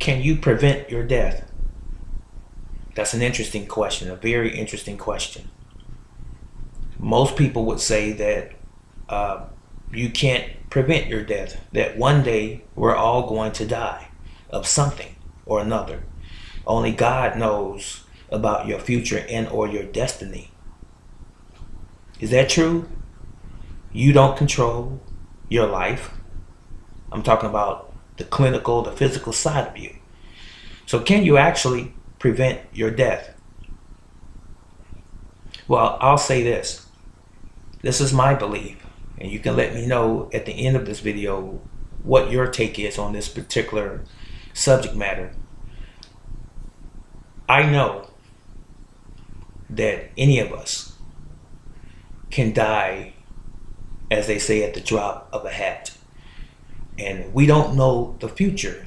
can you prevent your death? That's an interesting question, a very interesting question. Most people would say that you can't prevent your death, that one day we're all going to die of something or another. Only God knows about your future and or your destiny. Is that true? You don't control your life. I'm talking about the clinical, the physical side of you. So can you actually prevent your death? Well, I'll say this. This is my belief, and you can let me know at the end of this video what your take is on this particular subject matter. I know that any of us can die, as they say, at the drop of a hat. And we don't know the future.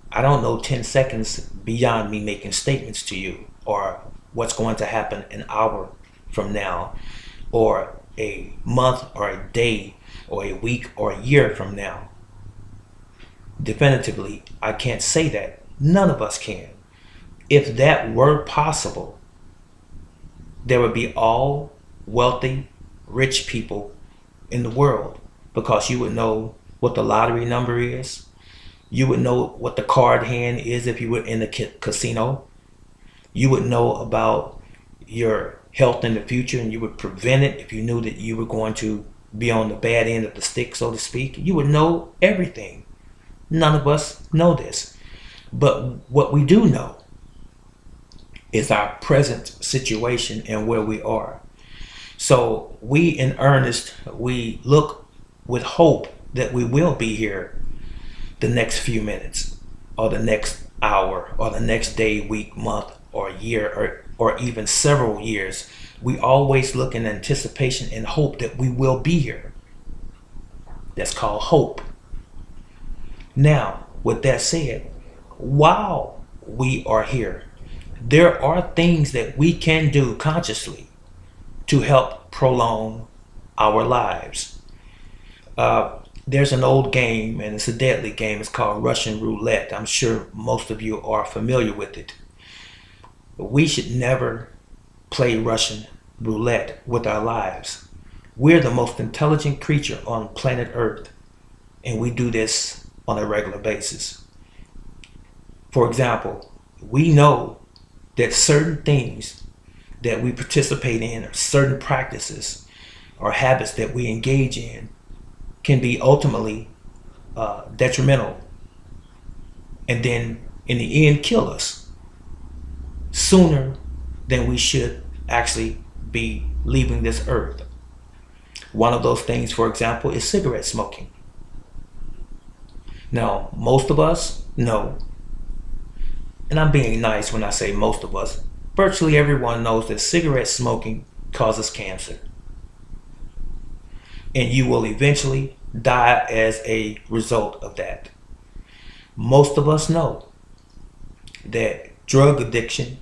I don't know 10 seconds beyond me making statements to you, or what's going to happen an hour from now, or a month, or a day, or a week, or a year from now. Definitively, I can't say that. None of us can. If that were possible, there would be all wealthy, rich people in the world, because you would know what the lottery number is. You would know what the card hand is if you were in the casino. You would know about your health in the future, and you would prevent it if you knew that you were going to be on the bad end of the stick, so to speak. You would know everything. None of us know this. But what we do know is our present situation and where we are. So we, in earnest, we look with hope that we will be here the next few minutes, or the next hour, or the next day, week, month, or year, or even several years. We always look in anticipation and hope that we will be here. That's called hope. Now, with that said, while we are here, there are things that we can do consciously to help prolong our lives. There's an old game, and it's a deadly game. It's called Russian roulette. I'm sure most of you are familiar with it. We should never play Russian roulette with our lives. We're the most intelligent creature on planet Earth, and we do this on a regular basis. For example, we know that certain things that we participate in, or certain practices or habits that we engage in, can be ultimately detrimental, and then in the end kill us sooner than we should actually be leaving this earth. One of those things, for example, is cigarette smoking. Now, most of us know, and I'm being nice when I say most of us, virtually everyone knows that cigarette smoking causes cancer. And you will eventually die as a result of that. Most of us know that drug addiction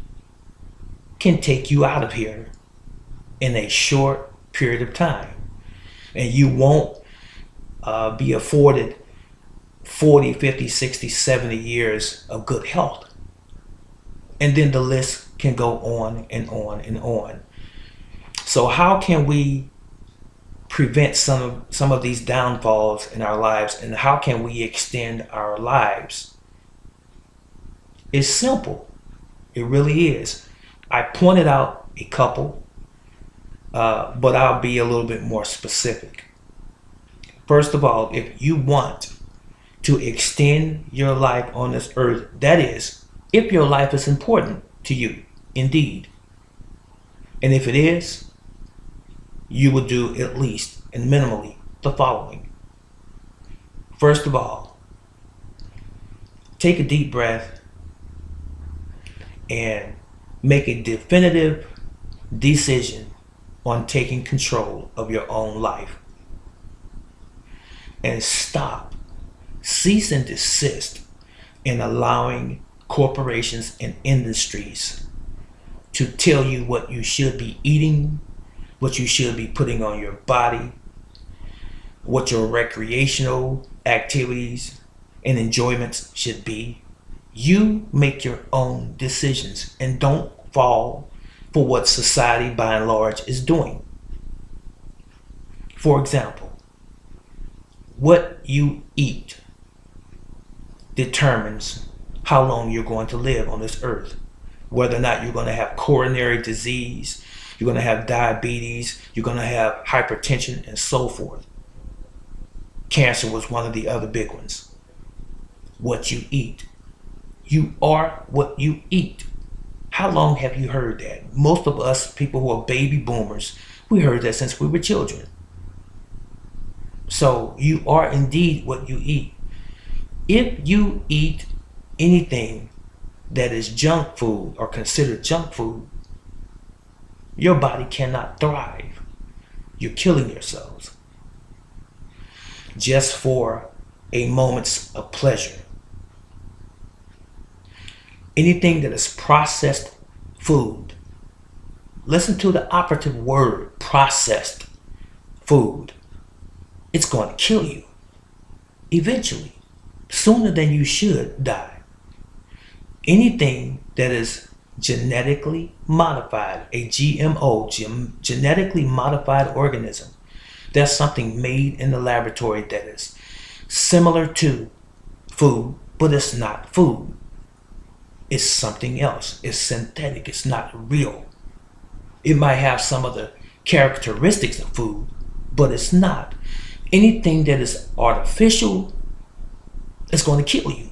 can take you out of here in a short period of time. And you won't be afforded 40, 50, 60, 70 years of good health. And then the list can go on and on and on. So how can we prevent some of these downfalls in our lives, and how can we extend our lives? It's simple. It really is. I pointed out a couple, but I'll be a little bit more specific. First of all, if you want to extend your life on this earth, that is, if your life is important to you, indeed, and if it is, you will do at least and minimally the following. First of all, take a deep breath and make a definitive decision on taking control of your own life. And stop, cease and desist in allowing corporations and industries to tell you what you should be eating, what you should be putting on your body, what your recreational activities and enjoyments should be. You make your own decisions and don't fall for what society by and large is doing. For example, what you eat determines how long you're going to live on this earth. Whether or not you're going to have coronary disease, you're going to have diabetes, you're going to have hypertension, and so forth. Cancer was one of the other big ones. What you eat. You are what you eat. How long have you heard that? Most of us, people who are baby boomers, we heard that since we were children. So you are indeed what you eat. If you eat anything that is junk food or considered junk food, your body cannot thrive. You're killing yourselves just for a moment's of pleasure. Anything that is processed food, listen to the operative word, processed food, it's going to kill you eventually, sooner than you should die. Anything that is genetically modified, a GMO, genetically modified organism, that's something made in the laboratory that is similar to food, but it's not food. It's something else. It's synthetic. It's not real. It might have some of the characteristics of food, but it's not. Anything that is artificial is going to kill you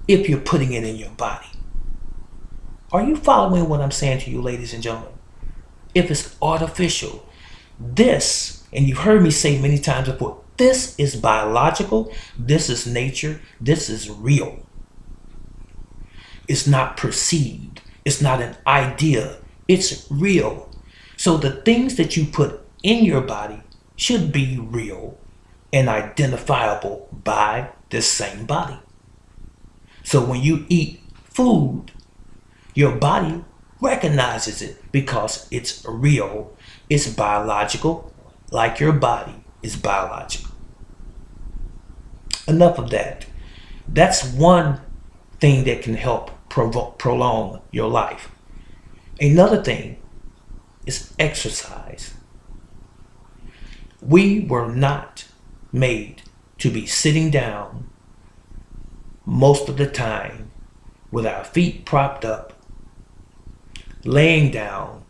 if you're putting it in your body. Are you following what I'm saying to you, ladies and gentlemen? If it's artificial, this, and you've heard me say many times before, this is biological, this is nature, this is real. It's not perceived. It's not an idea. It's real. So the things that you put in your body should be real and identifiable by this same body. So when you eat food, your body recognizes it because it's real. It's biological, like your body is biological. Enough of that. That's one thing that can help prolong your life. Another thing is exercise. We were not made to be sitting down most of the time with our feet propped up, laying down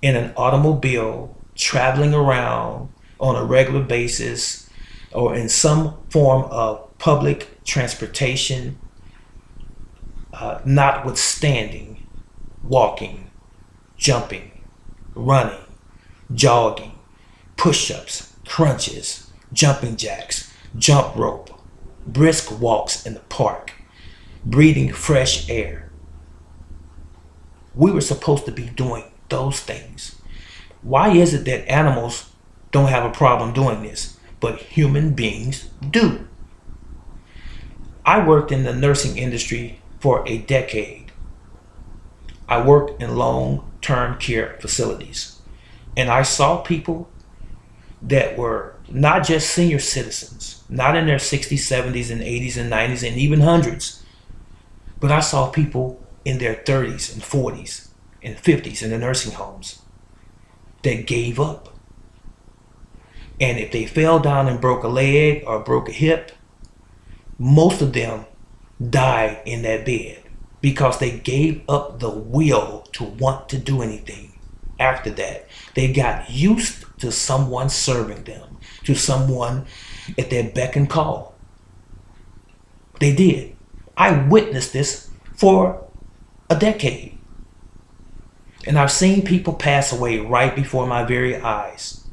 in an automobile, traveling around on a regular basis, or in some form of public transportation, notwithstanding walking, jumping, running, jogging, push-ups, crunches, jumping jacks, jump rope, brisk walks in the park, breathing fresh air. We were supposed to be doing those things. Why is it that animals don't have a problem doing this, but human beings do? I worked in the nursing industry for a decade. I worked in long-term care facilities, and I saw people that were not just senior citizens, not in their 60s, 70s, and 80s, and 90s, and even hundreds, but I saw people in their 30s and 40s and 50s in the nursing homes that gave up. And if they fell down and broke a leg or broke a hip, most of them died in that bed because they gave up the will to want to do anything. After that, they got used to someone serving them, to someone at their beck and call. They did. I witnessed this for a decade. And I've seen people pass away right before my very eyes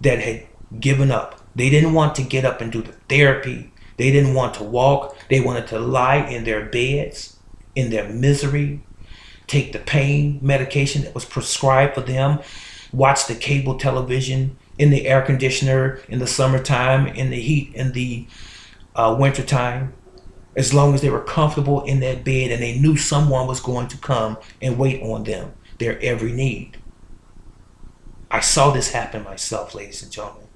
that had given up. They didn't want to get up and do the therapy. They didn't want to walk. They wanted to lie in their beds, in their misery, take the pain medication that was prescribed for them, watch the cable television in the air conditioner in the summertime, in the heat in the wintertime, as long as they were comfortable in that bed and they knew someone was going to come and wait on them, their every need. I saw this happen myself, ladies and gentlemen.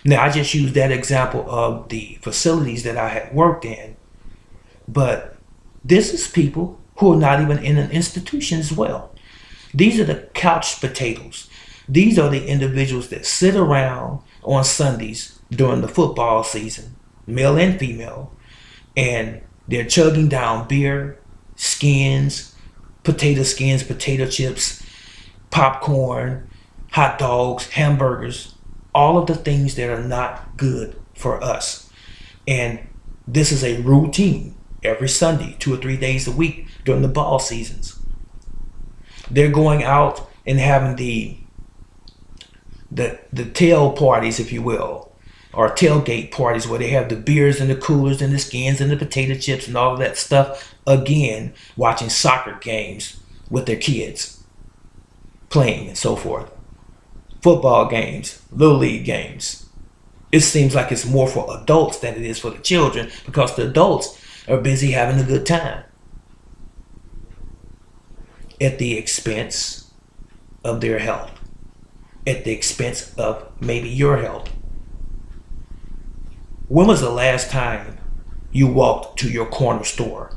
Now, I just used that example of the facilities that I had worked in But this is people who are not even in an institution as well. These are the couch potatoes. These are the individuals that sit around on Sundays during the football season, male and female, and they're chugging down beer, skins, potato chips, popcorn, hot dogs, hamburgers, all of the things that are not good for us. And this is a routine every Sunday, 2 or 3 days a week during the ball seasons. They're going out and having the tail parties, if you will, or tailgate parties where they have the beers and the coolers and the skins and the potato chips and all of that stuff. Again, watching soccer games with their kids, playing and so forth. Football games, little league games. It seems like it's more for adults than it is for the children, because the adults are busy having a good time at the expense of their health, at the expense of maybe your health. When was the last time you walked to your corner store?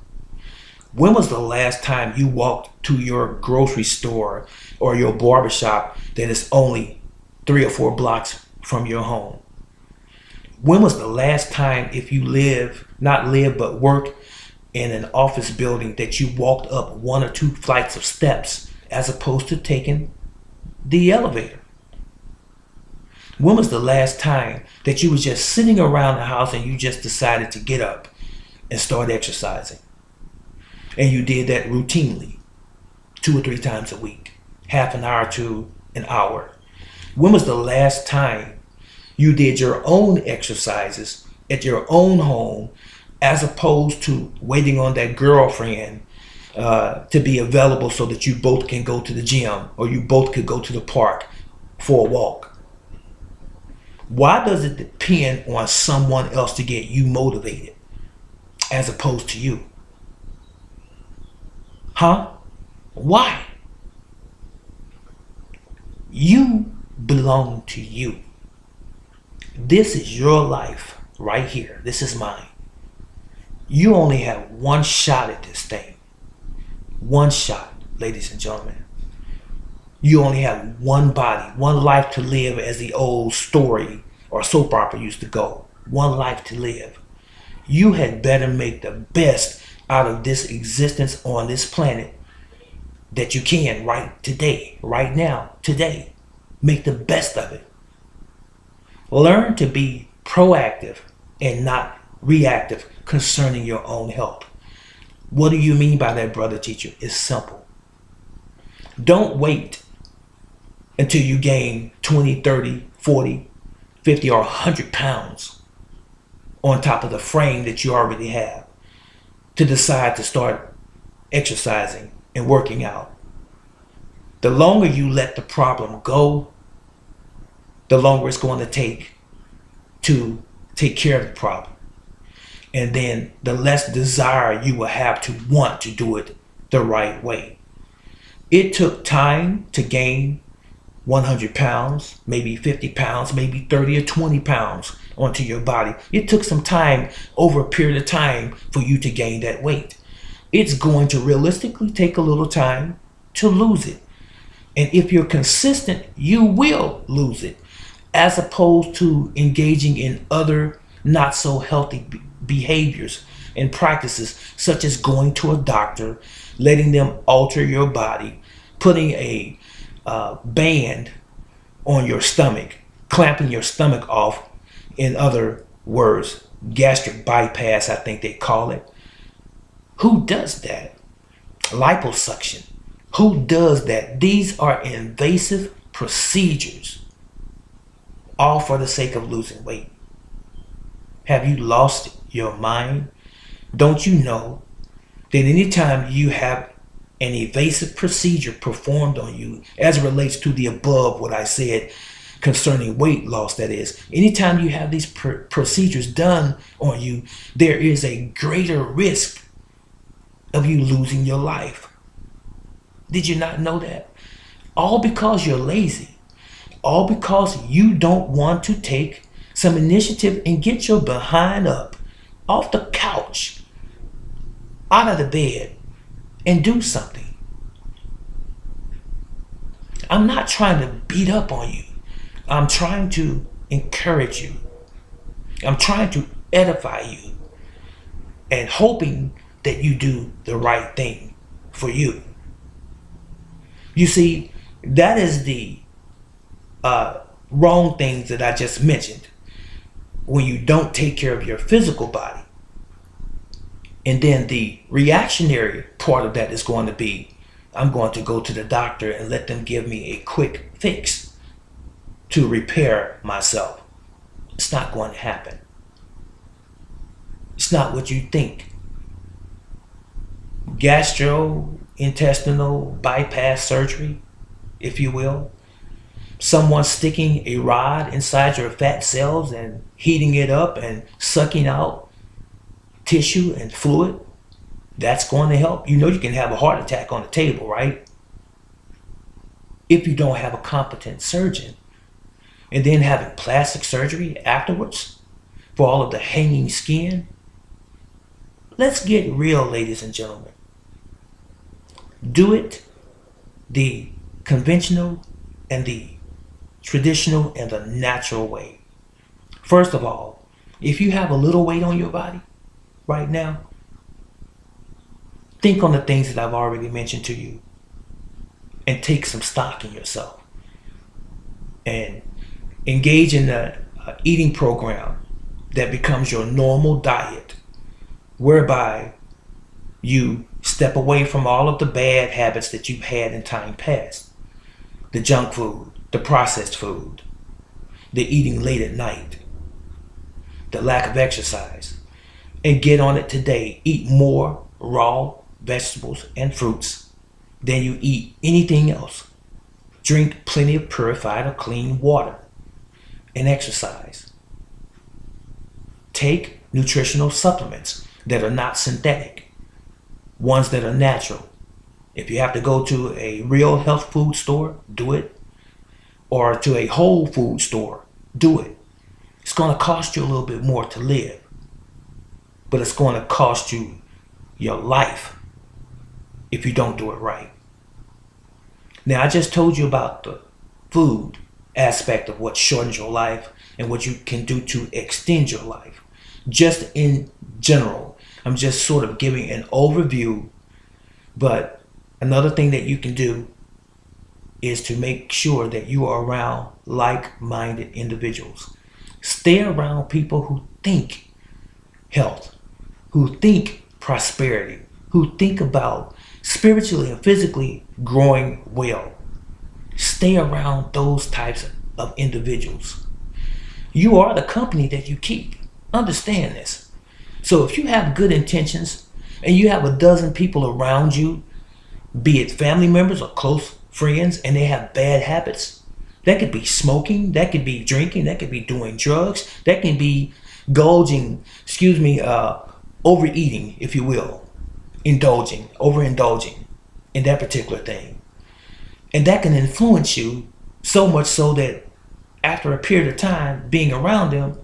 When was the last time you walked to your grocery store or your barbershop that is only 3 or 4 blocks from your home? When was the last time, if you but work in an office building, that you walked up 1 or 2 flights of steps as opposed to taking the elevator? When was the last time that you was just sitting around the house and you just decided to get up and start exercising? And you did that routinely 2 or 3 times a week, half an hour to an hour. When was the last time you did your own exercises at your own home, as opposed to waiting on that girlfriend to be available so that you both can go to the gym or you both could go to the park for a walk? Why does it depend on someone else to get you motivated as opposed to you? Huh? Why? You belong to you. This is your life right here. This is mine. You only have one shot at this thing. One shot, ladies and gentlemen. You only have one body, one life to live, as the old story or soap opera used to go. One life to live. You had better make the best out of this existence on this planet that you can right today, right now, today. Make the best of it. Learn to be proactive and not reactive concerning your own health. What do you mean by that, brother teacher? It's simple. Don't wait until you gain 20, 30, 40, 50, or 100 pounds on top of the frame that you already have to decide to start exercising and working out. The longer you let the problem go, the longer it's going to take care of the problem. And then the less desire you will have to want to do it the right way. It took time to gain 100 pounds, maybe 50 pounds, maybe 30 or 20 pounds onto your body. It took some time, over a period of time, for you to gain that weight. It's going to realistically take a little time to lose it. And if you're consistent, you will lose it, as opposed to engaging in other not so healthy behaviors and practices, such as going to a doctor, letting them alter your body, putting a band on your stomach, clamping your stomach off, in other words, gastric bypass, I think they call it. Who does that? Liposuction. Who does that? These are invasive procedures, all for the sake of losing weight. Have you lost your mind? Don't you know that anytime you have an invasive procedure performed on you, as it relates to the above, what I said concerning weight loss, that is, anytime you have these procedures done on you, there is a greater risk of you losing your life. Did you not know that? All because you're lazy. All because you don't want to take some initiative and get your behind up off the couch out of the bed and do something. I'm not trying to beat up on you. I'm trying to encourage you. I'm trying to edify you and hoping that you do the right thing for you. You see, that is the wrong things that I just mentioned when you don't take care of your physical body. And then the reactionary part of that is going to be, I'm going to go to the doctor and let them give me a quick fix to repair myself. It's not going to happen. It's not what you think. Gastrointestinal bypass surgery, if you will. Someone sticking a rod inside your fat cells and heating it up and sucking out tissue and fluid. That's going to help. You know you can have a heart attack on the table, right? If you don't have a competent surgeon. And then having plastic surgery afterwards for all of the hanging skin. Let's get real, ladies and gentlemen. Do it the conventional and the traditional and the natural way. First of all, if you have a little weight on your body right now, think on the things that I've already mentioned to you and take some stock in yourself and engage in the eating program that becomes your normal diet, whereby you step away from all of the bad habits that you've had in time past. The junk food, the processed food, the eating late at night, the lack of exercise. And get on it today. Eat more raw vegetables and fruits than you eat anything else. Drink plenty of purified or clean water and exercise. Take nutritional supplements that are not synthetic, ones that are natural. If you have to go to a real health food store, do it. Or to a whole food store, do it. It's going to cost you a little bit more to live, but it's going to cost you your life if you don't do it right. Now, I just told you about the food aspect of what shortens your life and what you can do to extend your life. Just in general, I'm just sort of giving an overview, but another thing that you can do is to make sure that you are around like-minded individuals. Stay around people who think health, who think prosperity, who think about spiritually and physically growing well. Stay around those types of individuals. You are the company that you keep. Understand this. So if you have good intentions and you have a dozen people around you, be it family members or close friends, and they have bad habits, that could be smoking, that could be drinking, that could be doing drugs, that can be overeating, if you will, overindulging in that particular thing. And that can influence you so much so that after a period of time being around them,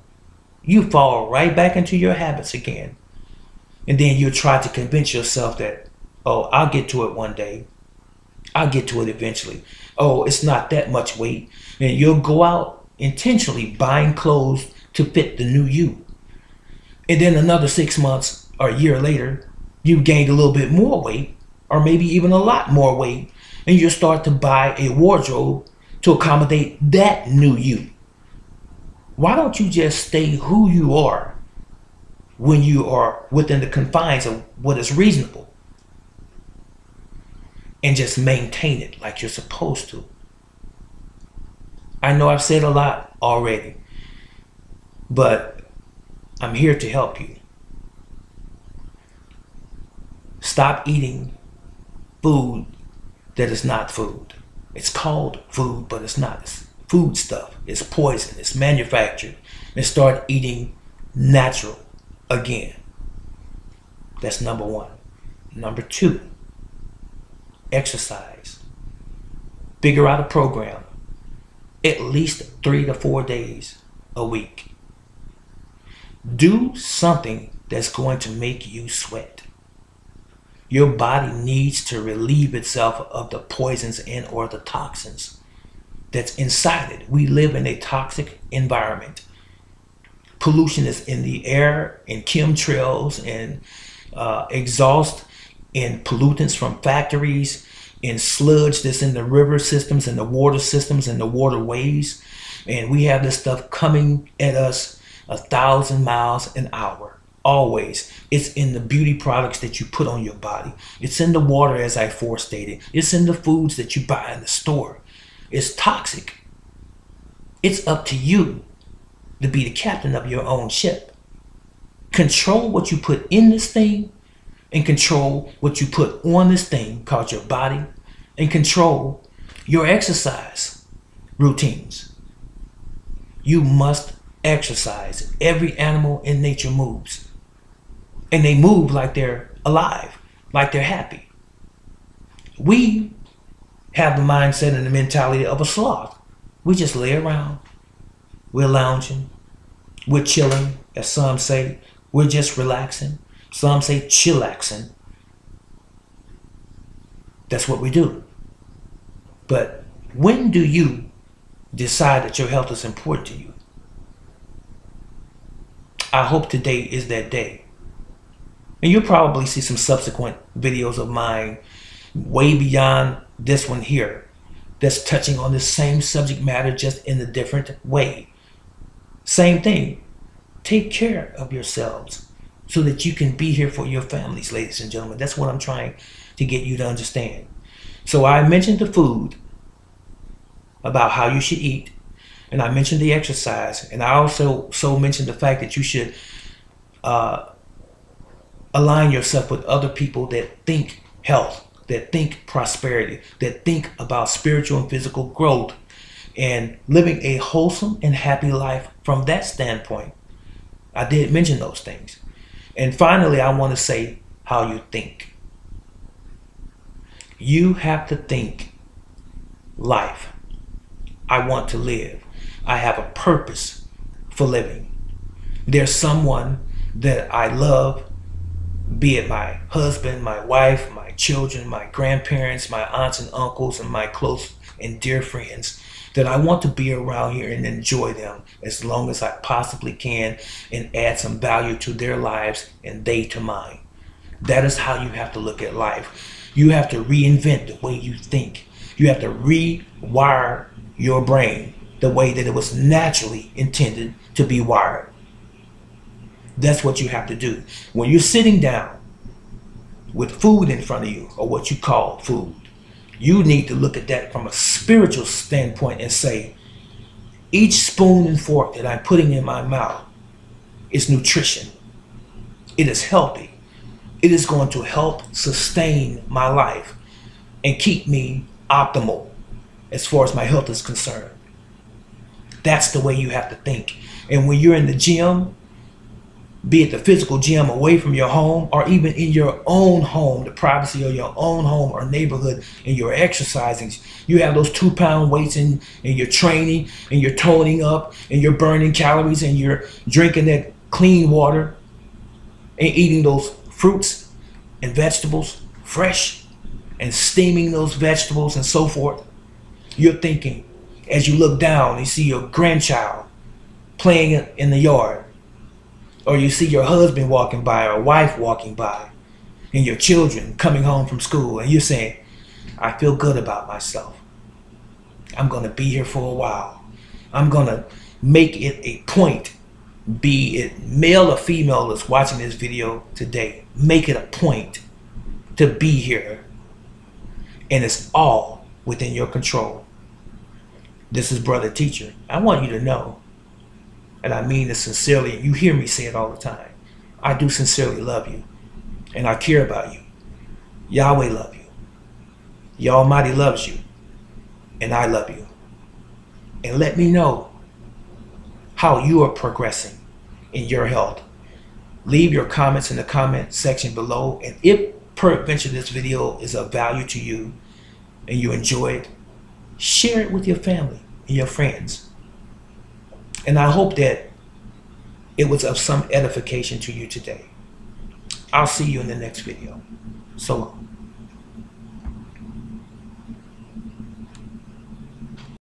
you fall right back into your habits again. And then you try to convince yourself that, oh, I'll get to it one day. I'll get to it eventually. Oh, it's not that much weight. And you'll go out intentionally buying clothes to fit the new you. And then another 6 months or a year later, you've gained a little bit more weight, or maybe even a lot more weight, and you start to buy a wardrobe to accommodate that new you. Why don't you just stay who you are when you are within the confines of what is reasonable and just maintain it like you're supposed to? I know I've said a lot already, but I'm here to help you. Stop eating food that is not food. It's called food, but it's not. It's food stuff. It's poison. It's manufactured. And start eating natural again. That's number one. Number two, exercise. Figure out a program. At least 3 to 4 days a week. Do something that's going to make you sweat. Your body needs to relieve itself of the poisons and or the toxins that's inside it. We live in a toxic environment. Pollution is in the air, in chemtrails, and exhaust, and pollutants from factories, and sludge that's in the river systems and the water systems and the waterways. And we have this stuff coming at us 1,000 miles an hour. Always. It's in the beauty products that you put on your body. It's in the water, as I forestated. It's in the foods that you buy in the store. It's toxic. It's up to you to be the captain of your own ship. Control what you put in this thing, and control what you put on this thing called your body, and control your exercise routines. You must exercise. Every animal in nature moves. And they move like they're alive, like they're happy. We have the mindset and the mentality of a sloth. We just lay around. We're lounging. We're chilling, as some say. We're just relaxing. Some say chillaxing. That's what we do. But when do you decide that your health is important to you? I hope today is that day. And you'll probably see some subsequent videos of mine way beyond this one here that's touching on the same subject matter, just in a different way. Same thing. Take care of yourselves so that you can be here for your families, ladies and gentlemen. That's what I'm trying to get you to understand. So I mentioned the food, about how you should eat, and I mentioned the exercise, and I also mentioned the fact that you should align yourself with other people that think health, that think prosperity, that think about spiritual and physical growth, and living a wholesome and happy life from that standpoint. I did mention those things. And finally, I want to say how you think. You have to think life. I want to live. I have a purpose for living. There's someone that I love, be it my husband, my wife, my children, my grandparents, my aunts and uncles, and my close and dear friends, that I want to be around here and enjoy them as long as I possibly can, and add some value to their lives and they to mine. That is how you have to look at life. You have to reinvent the way you think. You have to rewire your brain the way that it was naturally intended to be wired. That's what you have to do. When you're sitting down with food in front of you, or what you call food, you need to look at that from a spiritual standpoint and say, each spoon and fork that I'm putting in my mouth is nutrition. It is healthy. It is going to help sustain my life and keep me optimal as far as my health is concerned. That's the way you have to think. And when you're in the gym, be it the physical gym away from your home, or even in your own home, the privacy of your own home or neighborhood, and you're exercising, you have those 2-pound weights, and you're training, and you're toning up, and you're burning calories, and you're drinking that clean water, and eating those fruits and vegetables fresh, and steaming those vegetables and so forth. You're thinking, as you look down, you see your grandchild playing in the yard, or you see your husband walking by, or wife walking by, and your children coming home from school, and you're saying, I feel good about myself. I'm going to be here for a while. I'm going to make it a point, be it male or female that's watching this video today, make it a point to be here. And it's all within your control. This is Brother Teacher. I want you to know, and I mean this sincerely, you hear me say it all the time, I do sincerely love you, and I care about you. Yahweh love you. The Almighty loves you, and I love you. And let me know how you are progressing in your health. Leave your comments in the comment section below, and if peradventure this video is of value to you and you enjoy it, share it with your family and your friends. And I hope that it was of some edification to you today. I'll see you in the next video. So long.